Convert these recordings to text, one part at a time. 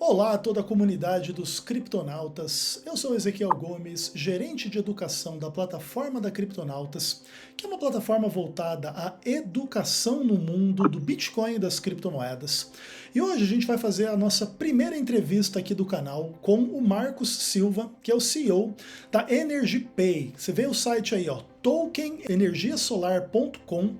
Olá a toda a comunidade dos criptonautas. Eu sou Ezequiel Gomes, gerente de educação da plataforma da Criptonautas, que é uma plataforma voltada à educação no mundo do Bitcoin e das criptomoedas. E hoje a gente vai fazer a nossa primeira entrevista aqui do canal com o Marcos Silva, que é o CEO da EnergyPay. Você vê o site aí, ó, tokenenergiasolar.com.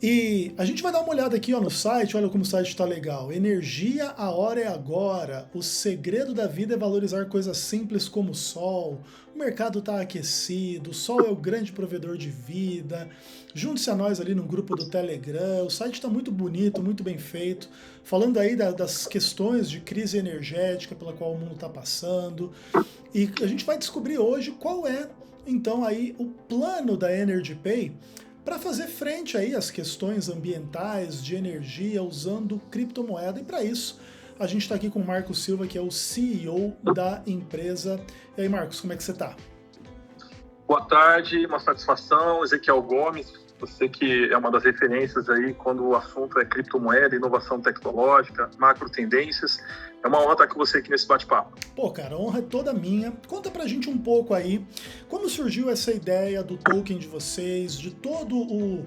E a gente vai dar uma olhada aqui ó, no site, olha como o site está legal. Energia, a hora é agora. O segredo da vida é valorizar coisas simples como o sol. O mercado está aquecido, o sol é o grande provedor de vida. Junte-se a nós ali no grupo do Telegram. O site está muito bonito, muito bem feito. Falando aí das questões de crise energética pela qual o mundo está passando. E a gente vai descobrir hoje qual é, então, aí o plano da EnergyPay para fazer frente aí às questões ambientais, de energia, usando criptomoeda. E para isso, a gente está aqui com o Marcos Silva, que é o CEO da empresa. E aí, Marcos, como é que você está? Boa tarde, uma satisfação. Ezequiel Gomes, você que é uma das referências aí quando o assunto é criptomoeda, inovação tecnológica, macro tendências. É uma honra estar com você aqui nesse bate-papo. Pô, cara, a honra é toda minha. Conta pra gente um pouco aí, como surgiu essa ideia do token de vocês, de todo o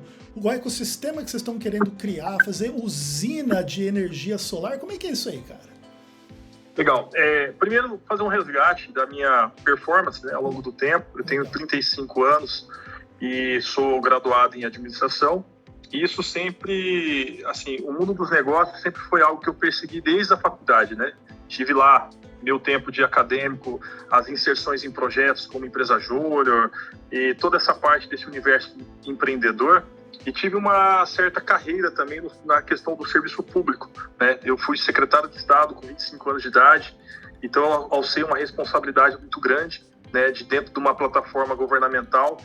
ecossistema que vocês estão querendo criar, fazer usina de energia solar. Como é que é isso aí, cara? Legal. Primeiro, fazer um resgate da minha performance, né, ao longo do tempo. Eu tenho 35 anos e sou graduado em administração. E isso sempre, assim, o mundo dos negócios sempre foi algo que eu persegui desde a faculdade, né? Tive lá meu tempo de acadêmico, as inserções em projetos como empresa júnior e toda essa parte desse universo empreendedor. E tive uma certa carreira também na questão do serviço público, né? Eu fui secretário de Estado com 25 anos de idade, então alcei uma responsabilidade muito grande, né? De dentro de uma plataforma governamental,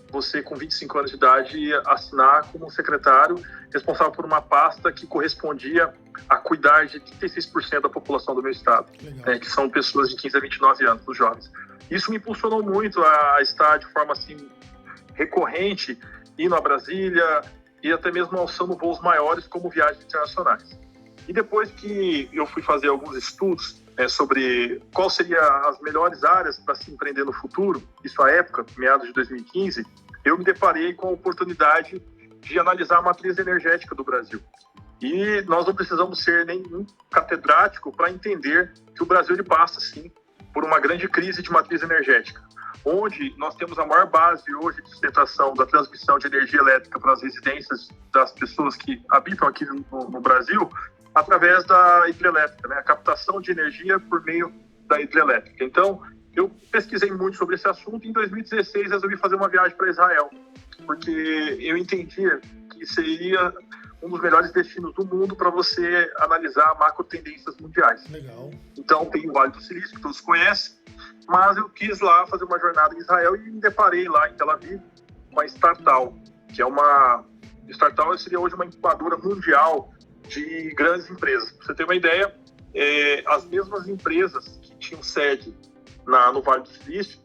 você com 25 anos de idade assinar como secretário responsável por uma pasta que correspondia a cuidar de 36% da população do meu estado, né, que são pessoas de 15 a 29 anos, os jovens. Isso me impulsionou muito a estar de forma assim recorrente, indo a Brasília e até mesmo alçando voos maiores como viagens internacionais. E depois que eu fui fazer alguns estudos sobre qual seria as melhores áreas para se empreender no futuro, isso à época, meados de 2015, eu me deparei com a oportunidade de analisar a matriz energética do Brasil. E nós não precisamos ser nenhum catedrático para entender que o Brasil ele passa, sim, por uma grande crise de matriz energética, onde nós temos a maior base hoje de sustentação da transmissão de energia elétrica para as residências das pessoas que habitam aqui no Brasil, através da hidrelétrica, né? A captação de energia por meio da hidrelétrica. Então, eu pesquisei muito sobre esse assunto e em 2016 resolvi fazer uma viagem para Israel, porque eu entendia que seria um dos melhores destinos do mundo para você analisar macro tendências mundiais. Legal. Então, tem o Vale do Silício, que todos conhecem, mas eu quis lá fazer uma jornada em Israel e me deparei lá em Tel Aviv com a Startal, que é uma... Startal seria hoje uma incubadora mundial de grandes empresas. Para você ter uma ideia, as mesmas empresas que tinham sede no Vale do Silício,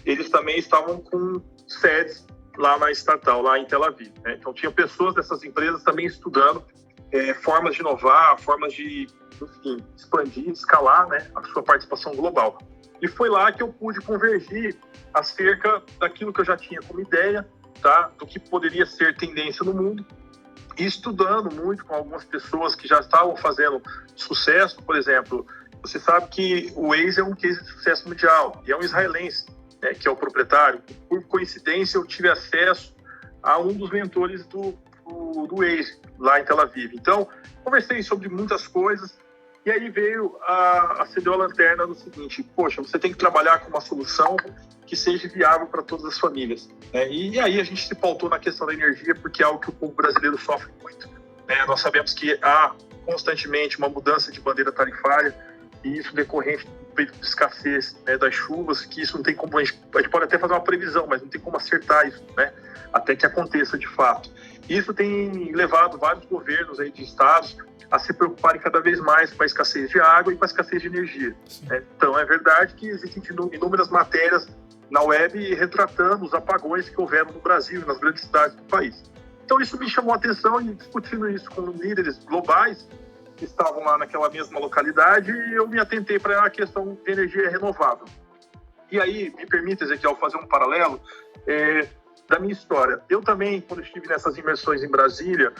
eles também estavam com sedes lá na Startal, lá em Tel Aviv, né? Então, tinha pessoas dessas empresas também estudando formas de inovar, formas de, enfim, expandir, escalar, né, a sua participação global. E foi lá que eu pude convergir acerca daquilo que eu já tinha como ideia, tá, do que poderia ser tendência no mundo, e estudando muito com algumas pessoas que já estavam fazendo sucesso. Por exemplo, você sabe que o Waze é um case de sucesso mundial e é um israelense, né, que é o proprietário. Por coincidência, eu tive acesso a um dos mentores do Waze lá em Tel Aviv. Então, conversei sobre muitas coisas e aí veio acendeu a lanterna no seguinte: poxa, você tem que trabalhar com uma solução que seja viável para todas as famílias, né? E aí a gente se pautou na questão da energia, porque é algo que o povo brasileiro sofre muito, né? Nós sabemos que há constantemente uma mudança de bandeira tarifária, e isso decorrente do período de escassez, né, das chuvas, que isso não tem como, a gente pode até fazer uma previsão, mas não tem como acertar isso, né, até que aconteça de fato. Isso tem levado vários governos aí de estados a se preocuparem cada vez mais com a escassez de água e com a escassez de energia, né? Então, é verdade que existem inúmeras matérias na web retratando os apagões que houveram no Brasil e nas grandes cidades do país. Então, isso me chamou a atenção, e discutindo isso com líderes globais, que estavam lá naquela mesma localidade e eu me atentei para a questão de energia renovável. E aí, me permita, Ezequiel, fazer um paralelo da minha história. Eu também, quando estive nessas imersões em Brasília,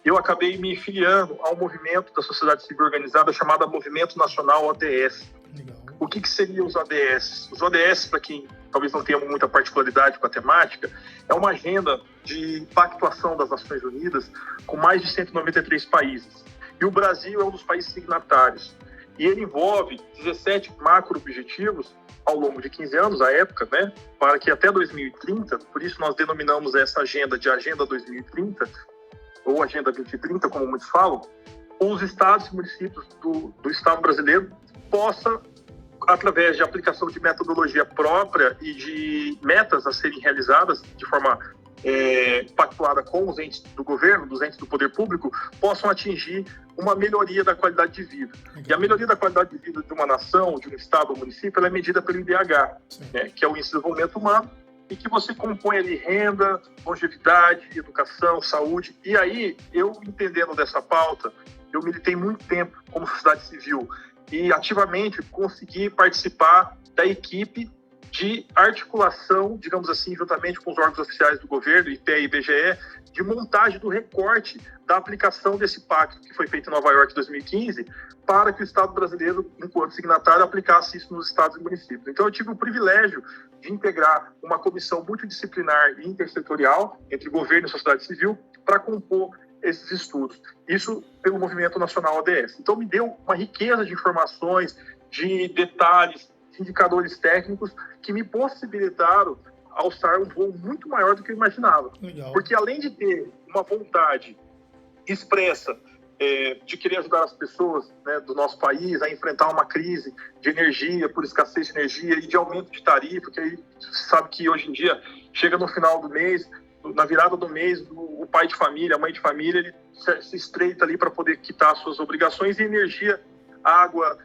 eu acabei me filiando a um movimento da sociedade civil organizada chamado Movimento Nacional ODS. Legal. O que seriam os ODS? Os ODS, para quem talvez não tenha muita particularidade com a temática, é uma agenda de pactuação das Nações Unidas com mais de 193 países. E o Brasil é um dos países signatários. E ele envolve 17 macro-objetivos ao longo de 15 anos, à época, né, para que até 2030, por isso nós denominamos essa agenda de Agenda 2030, ou Agenda 2030, como muitos falam, os estados e municípios do Estado brasileiro possam, através de aplicação de metodologia própria e de metas a serem realizadas de forma pactuada com os entes do governo, dos entes do poder público, possam atingir uma melhoria da qualidade de vida. E a melhoria da qualidade de vida de uma nação, de um estado ou município, ela é medida pelo IDH, né, que é o Índice de Desenvolvimento Humano, e que você compõe ali renda, longevidade, educação, saúde. E aí, eu entendendo dessa pauta, eu militei muito tempo como sociedade civil e ativamente consegui participar da equipe de articulação, digamos assim, juntamente com os órgãos oficiais do governo, IPE e IBGE, de montagem do recorte da aplicação desse pacto que foi feito em Nova York em 2015, para que o Estado brasileiro, enquanto signatário, aplicasse isso nos estados e municípios. Então, eu tive o privilégio de integrar uma comissão multidisciplinar e intersetorial entre governo e sociedade civil para compor esses estudos. Isso pelo Movimento Nacional ODS. Então, me deu uma riqueza de informações, de detalhes, de indicadores técnicos que me possibilitaram alçar um voo muito maior do que eu imaginava. Legal. Porque além de ter uma vontade expressa de querer ajudar as pessoas, né, do nosso país a enfrentar uma crise de energia, por escassez de energia e de aumento de tarifa, porque aí você sabe que hoje em dia chega no final do mês, na virada do mês, o pai de família, a mãe de família, ele se estreita ali para poder quitar as suas obrigações, e energia, água,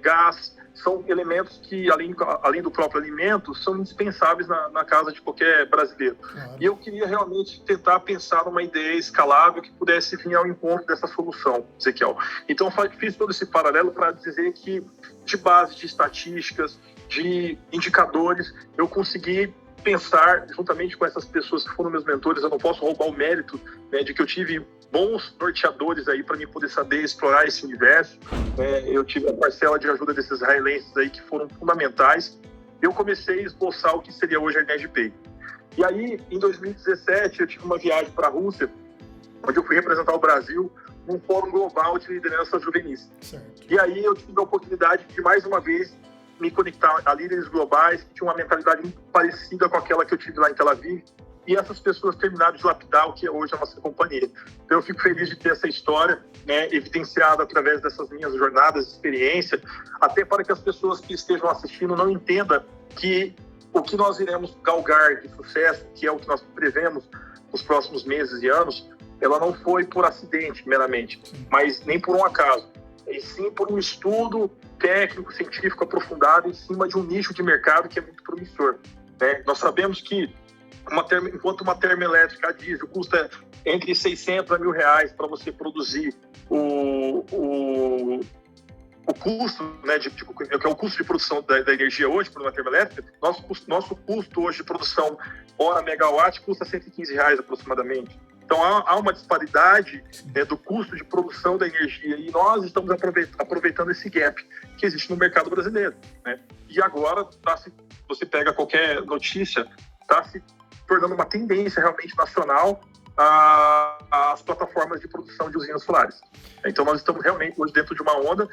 gás, são elementos que, além do próprio alimento, são indispensáveis na casa de qualquer brasileiro. Claro. E eu queria realmente tentar pensar numa ideia escalável que pudesse vir ao encontro dessa solução, Ezequiel. Então, fiz todo esse paralelo para dizer que, de base de estatísticas, de indicadores, eu consegui pensar, juntamente com essas pessoas que foram meus mentores, eu não posso roubar o mérito, né, de que eu tive bons norteadores aí para mim poder saber explorar esse universo. Eu tive a parcela de ajuda desses israelenses aí que foram fundamentais. Eu comecei a esboçar o que seria hoje a EnergyPay. E aí, em 2017, eu tive uma viagem para a Rússia, onde eu fui representar o Brasil num fórum global de liderança juvenis. Certo. E aí eu tive a oportunidade de, mais uma vez, me conectar a líderes globais que tinham uma mentalidade muito parecida com aquela que eu tive lá em Tel Aviv, e essas pessoas terminaram de lapidar o que é hoje a nossa companhia. Então eu fico feliz de ter essa história, né, evidenciada através dessas minhas jornadas de experiência, até para que as pessoas que estejam assistindo não entendam que o que nós iremos galgar de sucesso, que é o que nós prevemos nos próximos meses e anos, ela não foi por acidente meramente, mas nem por um acaso, e sim por um estudo técnico, científico aprofundado em cima de um nicho de mercado que é muito promissor, né? Nós sabemos que enquanto uma termoelétrica a diesel custa entre 600 a R$1.000 para você produzir o custo, né, que é o custo de produção da energia hoje por uma termoelétrica, nosso custo hoje de produção hora megawatt custa R$115 aproximadamente. Então há uma disparidade, né, do custo de produção da energia, e nós estamos aproveitando esse gap que existe no mercado brasileiro, né? E agora você pega qualquer notícia, está se tornando uma tendência realmente nacional as plataformas de produção de usinas solares. Então nós estamos realmente hoje dentro de uma onda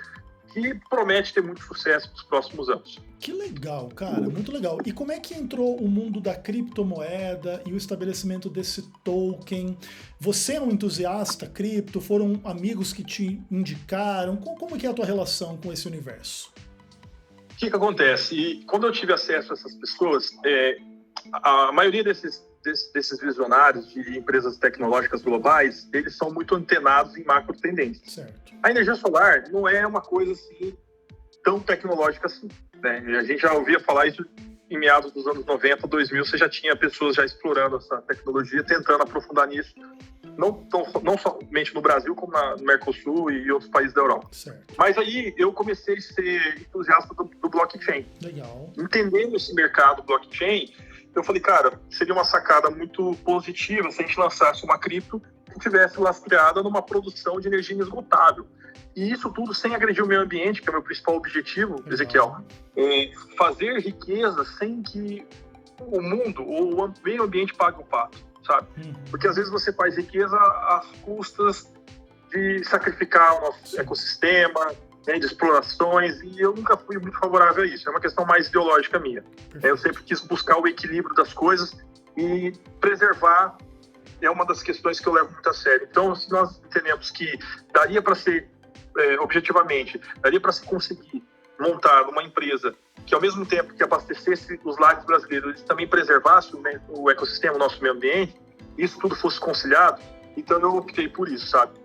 que promete ter muito sucesso nos próximos anos. Que legal, cara, muito legal. E como é que entrou o mundo da criptomoeda e o estabelecimento desse token? Você é um entusiasta cripto? Foram amigos que te indicaram? Como que é a tua relação com esse universo? O que acontece? E quando eu tive acesso a essas pessoas, a maioria desses visionários de empresas tecnológicas globais, eles são muito antenados em macro tendências. Certo. A energia solar não é uma coisa assim tão tecnológica assim, né? A gente já ouvia falar isso em meados dos anos 90, 2000, você já tinha pessoas já explorando essa tecnologia, tentando aprofundar nisso. não somente no Brasil, como no Mercosul e outros países da Europa. Certo. Mas aí eu comecei a ser entusiasta do blockchain. Legal. Entendendo esse mercado blockchain, eu falei, cara, seria uma sacada muito positiva se a gente lançasse uma cripto que tivesse lastreada numa produção de energia inesgotável. E isso tudo sem agredir o meio ambiente, que é o meu principal objetivo, Ezequiel. Fazer riqueza sem que o mundo ou o meio ambiente pague o pato, sabe? Porque às vezes você faz riqueza às custas de sacrificar o nosso ecossistema, né, de explorações, e eu nunca fui muito favorável a isso. É uma questão mais ideológica minha. Eu sempre quis buscar o equilíbrio das coisas e preservar é uma das questões que eu levo muito a sério. Então, se nós entendemos que daria para ser, objetivamente, daria para se conseguir montar uma empresa que, ao mesmo tempo que abastecesse os lares brasileiros, eles também preservasse o ecossistema, o nosso meio ambiente, isso tudo fosse conciliado, então eu optei por isso, sabe?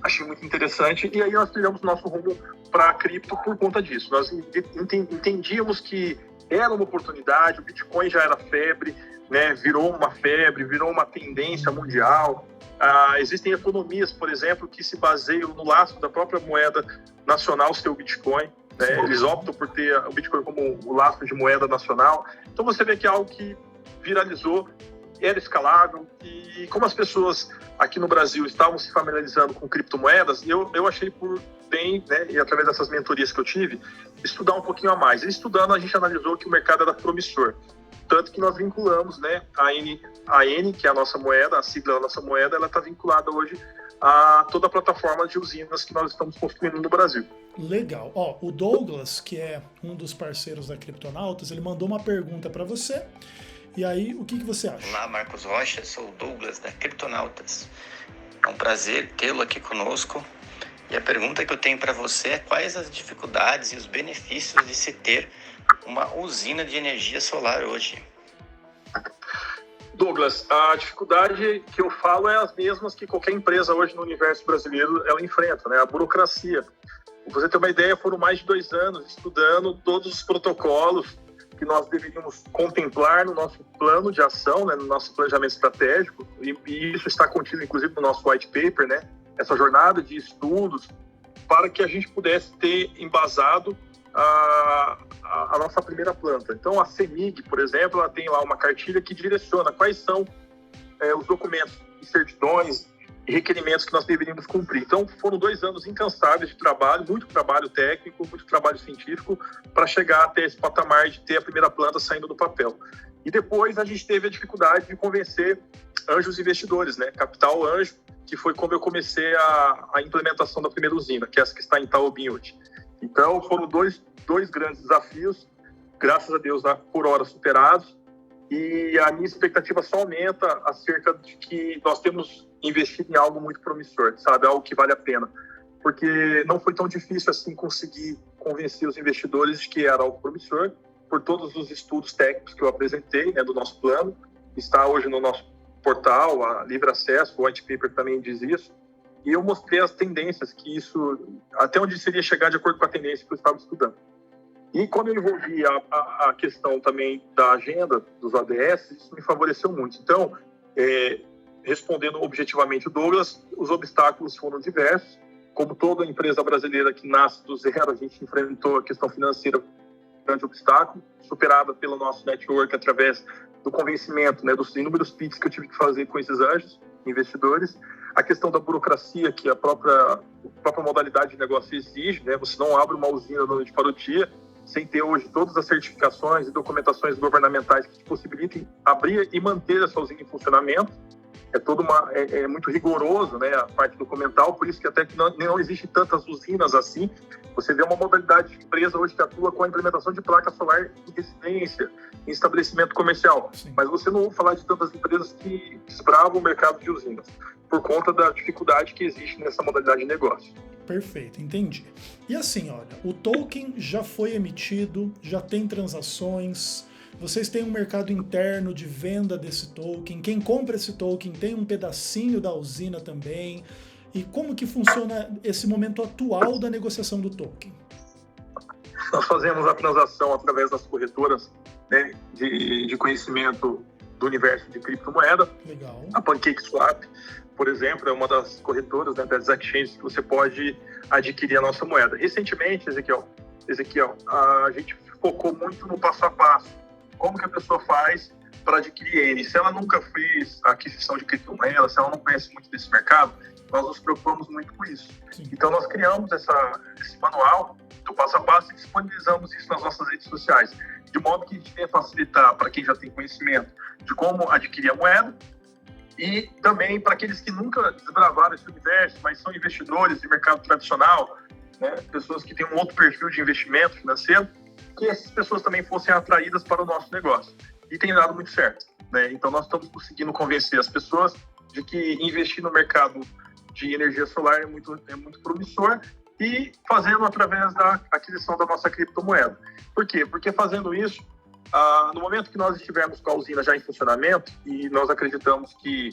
Achei muito interessante, e aí nós tivemos nosso rumo para a cripto por conta disso. Nós entendíamos que era uma oportunidade, o Bitcoin já era febre, né? Virou uma febre, virou uma tendência mundial. Existem economias, por exemplo, que se baseiam no lastro da própria moeda nacional, seu Bitcoin. Né? Eles optam por ter o Bitcoin como o lastro de moeda nacional. Então você vê que é algo que viralizou, era escalável, e como as pessoas aqui no Brasil estavam se familiarizando com criptomoedas, eu achei por bem, né, e através dessas mentorias que eu tive, estudar um pouquinho a mais. E estudando, a gente analisou que o mercado era promissor. Tanto que nós vinculamos, né, a N, que é a nossa moeda, a sigla da nossa moeda, ela está vinculada hoje a toda a plataforma de usinas que nós estamos construindo no Brasil. Legal. Ó, o Douglas, que é um dos parceiros da Criptonautas, ele mandou uma pergunta para você. E aí, o que você acha? Olá, Marcos Rocha, sou o Douglas da Criptonautas. É um prazer tê-lo aqui conosco. E a pergunta que eu tenho para você é quais as dificuldades e os benefícios de se ter uma usina de energia solar hoje? Douglas, a dificuldade que eu falo é as mesmas que qualquer empresa hoje no universo brasileiro ela enfrenta, né? A burocracia. Pra você ter uma ideia, foram mais de 2 anos estudando todos os protocolos que nós deveríamos contemplar no nosso plano de ação, né? No nosso planejamento estratégico, e isso está contido inclusive no nosso white paper, né? Essa jornada de estudos para que a gente pudesse ter embasado a nossa primeira planta. Então, a CEMIG, por exemplo, ela tem lá uma cartilha que direciona quais são os documentos e certidões e requerimentos que nós deveríamos cumprir. Então, foram 2 anos incansáveis de trabalho, muito trabalho técnico, muito trabalho científico, para chegar até esse patamar de ter a primeira planta saindo do papel. E depois a gente teve a dificuldade de convencer anjos investidores, né? Capital anjo, que foi como eu comecei a implementação da primeira usina, que é essa que está em Itaobim hoje. Então, foram dois grandes desafios, graças a Deus, por hora superados, e a minha expectativa só aumenta acerca de que nós temos investido em algo muito promissor, sabe? Algo que vale a pena. Porque não foi tão difícil assim conseguir convencer os investidores de que era algo promissor, por todos os estudos técnicos que eu apresentei, né, do nosso plano, está hoje no nosso portal, a livre acesso, o white paper também diz isso, e eu mostrei as tendências, que isso, até onde seria chegar de acordo com a tendência que eu estava estudando. E quando eu envolvi a questão também da agenda dos ADS, isso me favoreceu muito. Então, respondendo objetivamente o Douglas, os obstáculos foram diversos. Como toda empresa brasileira que nasce do zero, a gente enfrentou a questão financeira, grande obstáculo, superada pelo nosso network através do convencimento, né, dos inúmeros pitches que eu tive que fazer com esses anjos, investidores. A questão da burocracia, que a própria modalidade de negócio exige, né? Você não abre uma usina de Parotia sem ter hoje todas as certificações e documentações governamentais que te possibilitem abrir e manter essa usina em funcionamento. É muito rigoroso, né, a parte documental, por isso que até que não existe tantas usinas assim. Você vê uma modalidade de empresa hoje que atua com a implementação de placa solar em residência, em estabelecimento comercial. Sim. Mas você não ouve falar de tantas empresas que desbravam o mercado de usinas, por conta da dificuldade que existe nessa modalidade de negócio. Perfeito, entendi. E assim, olha, o token já foi emitido, já tem transações, vocês têm um mercado interno de venda desse token, quem compra esse token tem um pedacinho da usina também. E como que funciona esse momento atual da negociação do token? Nós fazemos a transação através das corretoras, né, de conhecimento do universo de criptomoeda. Legal. A PancakeSwap, por exemplo, é uma das corretoras, né, das exchanges que você pode adquirir a nossa moeda. Recentemente, Ezequiel, a gente focou muito no passo a passo. Como que a pessoa faz para adquirir N? Se ela nunca fez a aquisição de criptomoeda, se ela não conhece muito desse mercado, nós nos preocupamos muito com isso. Sim. Então, nós criamos esse manual do passo a passo e disponibilizamos isso nas nossas redes sociais, de modo que a gente venha facilitar para quem já tem conhecimento de como adquirir a moeda e também para aqueles que nunca desbravaram esse universo, mas são investidores de mercado tradicional, né, pessoas que têm um outro perfil de investimento financeiro, que essas pessoas também fossem atraídas para o nosso negócio. E tem dado muito certo, né? Então, nós estamos conseguindo convencer as pessoas de que investir no mercado de energia solar é muito promissor e fazendo através da aquisição da nossa criptomoeda. Por quê? Porque fazendo isso, no momento que nós estivermos com a usina já em funcionamento, e nós acreditamos que,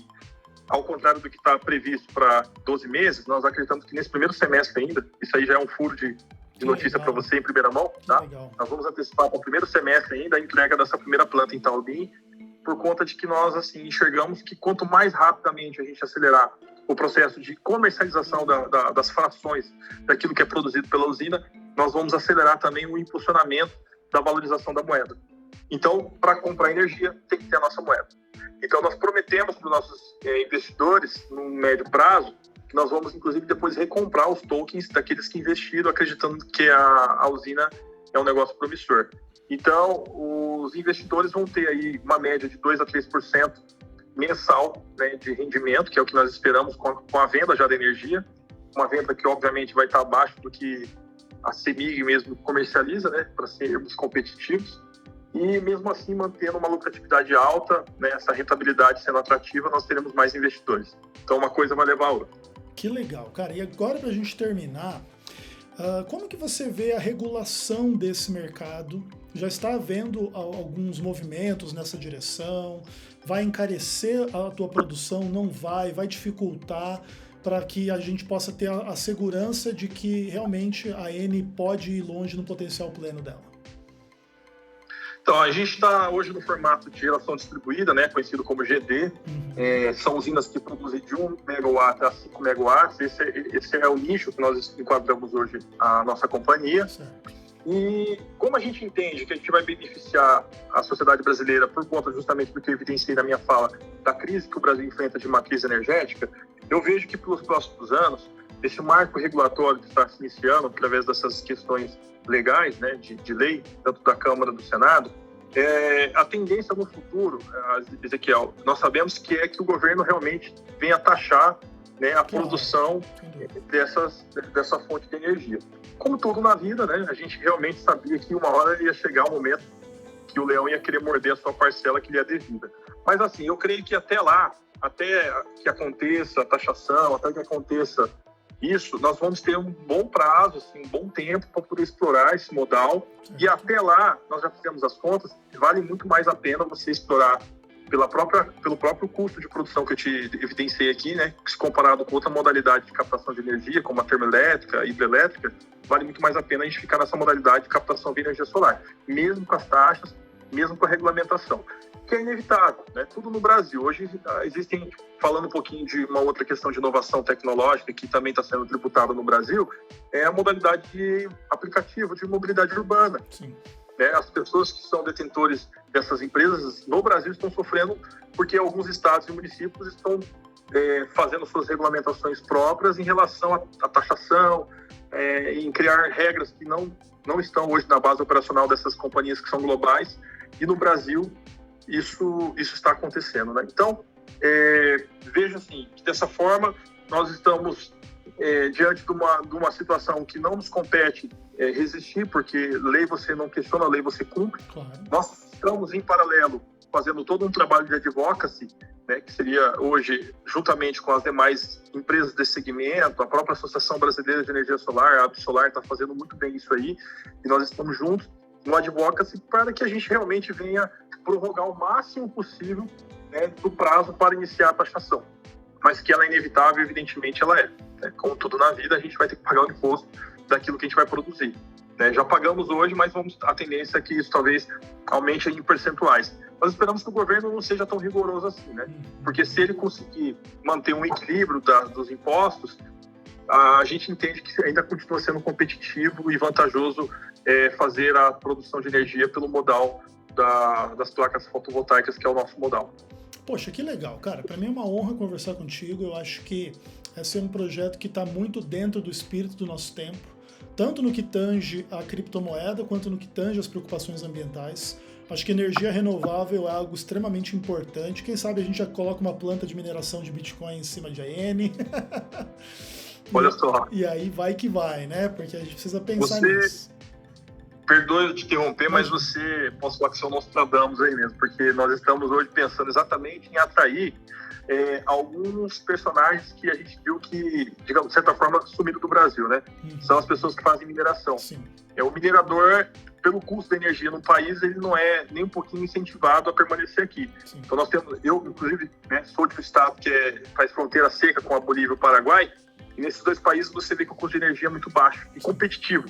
ao contrário do que está previsto para 12 meses, nós acreditamos que nesse primeiro semestre ainda, isso aí já é um furo de notícia para você em primeira mão, tá? Nós vamos antecipar para o primeiro semestre ainda a entrega dessa primeira planta em Taubaté, por conta de que nós assim enxergamos que quanto mais rapidamente a gente acelerar o processo de comercialização das frações daquilo que é produzido pela usina, nós vamos acelerar também o impulsionamento da valorização da moeda. Então, para comprar energia, tem que ter a nossa moeda. Então, nós prometemos para os nossos investidores, no médio prazo, que nós vamos, inclusive, depois recomprar os tokens daqueles que investiram, acreditando que a usina é um negócio promissor. Então, os investidores vão ter aí uma média de 2% a 3% mensal, né, de rendimento, que é o que nós esperamos com a venda já da energia, uma venda que, obviamente, vai estar abaixo do que a CEMIG mesmo comercializa, né, para sermos competitivos. E, mesmo assim, mantendo uma lucratividade alta, né, essa rentabilidade sendo atrativa, nós teremos mais investidores. Então, uma coisa vai levar a outra. Que legal, cara. E agora, para a gente terminar, como que você vê a regulação desse mercado? Já está havendo alguns movimentos nessa direção? Vai encarecer a tua produção? Não vai? Vai dificultar para que a gente possa ter a segurança de que realmente a N pode ir longe no potencial pleno dela? Então, a gente está hoje no formato de geração distribuída, né, conhecido como GD. São usinas que produzem de 1 megawatt a 5 megawatts. Esse é o nicho que nós enquadramos hoje a nossa companhia. Certo. E como a gente entende que a gente vai beneficiar a sociedade brasileira por conta justamente do que eu evidenciei na minha fala, da crise que o Brasil enfrenta de matriz energética, eu vejo que pelos próximos anos, esse marco regulatório que está se iniciando através dessas questões legais, né, de lei, tanto da Câmara do Senado, a tendência no futuro, Ezequiel, nós sabemos que é que o governo realmente venha taxar, né, a produção dessa fonte de energia. Como tudo na vida, né, a gente realmente sabia que uma hora ia chegar o momento que o leão ia querer morder a sua parcela que lhe é devida. Mas assim, eu creio que até lá, até que aconteça a taxação, até que aconteça isso, nós vamos ter um bom prazo, assim, um bom tempo para poder explorar esse modal. E até lá, nós já fizemos as contas, vale muito mais a pena você explorar pelo próprio custo de produção que eu te evidenciei aqui, né? Se comparado com outra modalidade de captação de energia, como a termoelétrica, a hidrelétrica, vale muito mais a pena a gente ficar nessa modalidade de captação de energia solar, mesmo com as taxas, mesmo com a regulamentação, que é inevitável, né? Tudo no Brasil. Hoje existem, falando um pouquinho de uma outra questão de inovação tecnológica que também está sendo tributada no Brasil, é a modalidade de aplicativo de mobilidade urbana. Sim. As pessoas que são detentores dessas empresas no Brasil estão sofrendo porque alguns estados e municípios estão fazendo suas regulamentações próprias em relação à taxação, em criar regras que não estão hoje na base operacional dessas companhias que são globais, e no Brasil isso está acontecendo, né? Então, vejo assim, que dessa forma nós estamos diante de uma situação que não nos compete resistir, porque lei você não questiona, lei você cumpre. Claro. Nós estamos em paralelo fazendo todo um trabalho de advocacy, né, que seria hoje, juntamente com as demais empresas desse segmento, a própria Associação Brasileira de Energia Solar, a Absolar, está fazendo muito bem isso aí, e nós estamos juntos no advocacy para que a gente realmente venha prorrogar o máximo possível, né, do prazo para iniciar a taxação. Mas que ela é inevitável, evidentemente ela é. Né? Como tudo na vida, a gente vai ter que pagar o imposto daquilo que a gente vai produzir. né? Já pagamos hoje, mas a tendência é que isso talvez aumente em percentuais. Nós esperamos que o governo não seja tão rigoroso assim, né? Porque se ele conseguir manter um equilíbrio dos impostos, a gente entende que ainda continua sendo competitivo e vantajoso fazer a produção de energia pelo modal das placas fotovoltaicas, que é o nosso modal. Poxa, que legal, cara. Para mim é uma honra conversar contigo. Eu acho que esse é um projeto que está muito dentro do espírito do nosso tempo, tanto no que tange a criptomoeda, quanto no que tange as preocupações ambientais. Acho que energia renovável é algo extremamente importante. Quem sabe a gente já coloca uma planta de mineração de Bitcoin em cima de AN. Olha só. E aí vai que vai, né? Porque a gente precisa pensar nisso. Perdoe eu te interromper, mas você, posso falar que são Nostradamus aí mesmo, porque nós estamos hoje pensando exatamente em atrair alguns personagens que a gente viu que, digamos, de certa forma, sumiram do Brasil, né? São as pessoas que fazem mineração. Sim. O minerador, pelo custo da energia no país, ele não é nem um pouquinho incentivado a permanecer aqui. Sim. Então nós temos, eu inclusive, né, sou de um estado que faz fronteira seca com a Bolívia e o Paraguai, e nesses dois países você vê que o custo de energia é muito baixo e competitivo.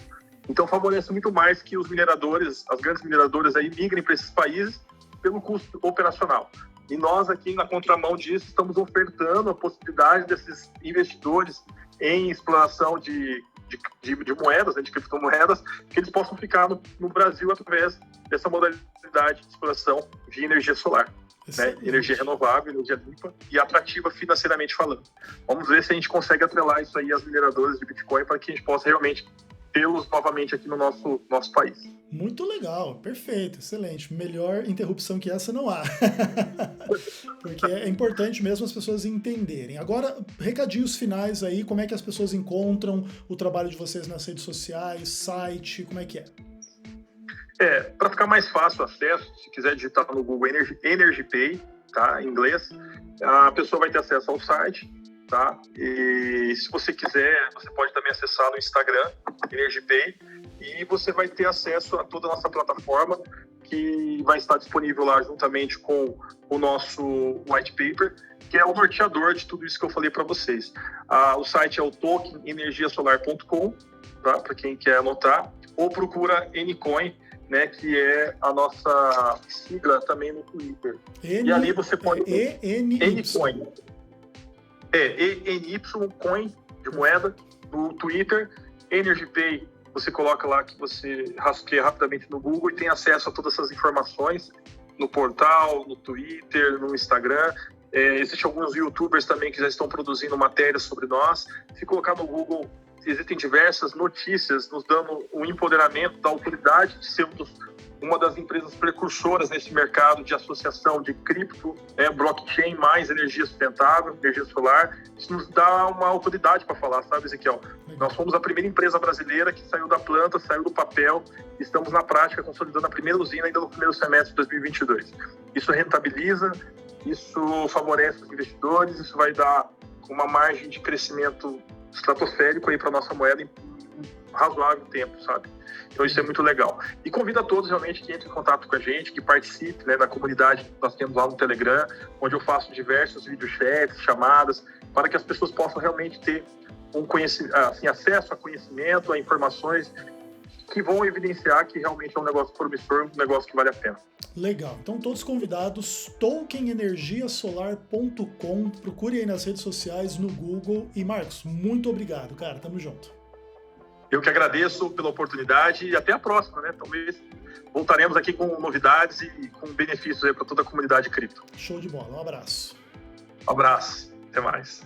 Então favorece muito mais que os mineradores, as grandes mineradoras aí migrem para esses países pelo custo operacional. E nós aqui, na contramão disso, estamos ofertando a possibilidade desses investidores em exploração de moedas, né, de criptomoedas, que eles possam ficar no Brasil através dessa modalidade de exploração de energia solar. Né? Energia renovável, energia limpa e atrativa financeiramente falando. Vamos ver se a gente consegue atrelar isso aí às mineradoras de Bitcoin para que a gente possa realmente tê-los novamente aqui no nosso país. Muito legal, perfeito, excelente. Melhor interrupção que essa não há. Porque é importante mesmo as pessoas entenderem. Agora, recadinhos finais aí, como é que as pessoas encontram o trabalho de vocês nas redes sociais, site, como é que é? Para ficar mais fácil o acesso, se quiser digitar no Google EnergyPay, tá, em inglês, a pessoa vai ter acesso ao site, tá? E se você quiser, você pode também acessar no Instagram, EnergyPay, e você vai ter acesso a toda a nossa plataforma, que vai estar disponível lá juntamente com o nosso white paper, que é o norteador de tudo isso que eu falei para vocês. O site é o tokenenergiasolar.com, tá? Para quem quer anotar, ou procura Ncoin, né, que é a nossa sigla também no Twitter. E ali você pode... Ncoin. ENY, coin de moeda, no Twitter. EnergyPay, você coloca lá que você rastreia rapidamente no Google e tem acesso a todas essas informações no portal, no Twitter, no Instagram. Existem alguns youtubers também que já estão produzindo matérias sobre nós. Se colocar no Google, existem diversas notícias nos dando o empoderamento da autoridade de sermos uma das empresas precursoras nesse mercado de associação de cripto, blockchain mais energia sustentável, energia solar. Isso nos dá uma autoridade para falar, sabe, Ezequiel? Nós fomos a primeira empresa brasileira que saiu da planta, saiu do papel, estamos na prática consolidando a primeira usina ainda no primeiro semestre de 2022. Isso rentabiliza, isso favorece os investidores, isso vai dar uma margem de crescimento estratosférico aí para nossa moeda em razoável tempo, sabe? Então isso é muito legal. E convido a todos realmente que entrem em contato com a gente, que participem, né, da comunidade que nós temos lá no Telegram, onde eu faço diversos videochats, chamadas, para que as pessoas possam realmente ter acesso a conhecimento, a informações que vão evidenciar que realmente é um negócio promissor, um negócio que vale a pena. Legal. Então todos convidados, tokenenergiasolar.com, procure aí nas redes sociais, no Google. E Marcos, muito obrigado, cara. Tamo junto. Eu que agradeço pela oportunidade e até a próxima, né? Talvez voltaremos aqui com novidades e com benefícios aí para toda a comunidade cripto. Show de bola. Um abraço. Um abraço. Até mais.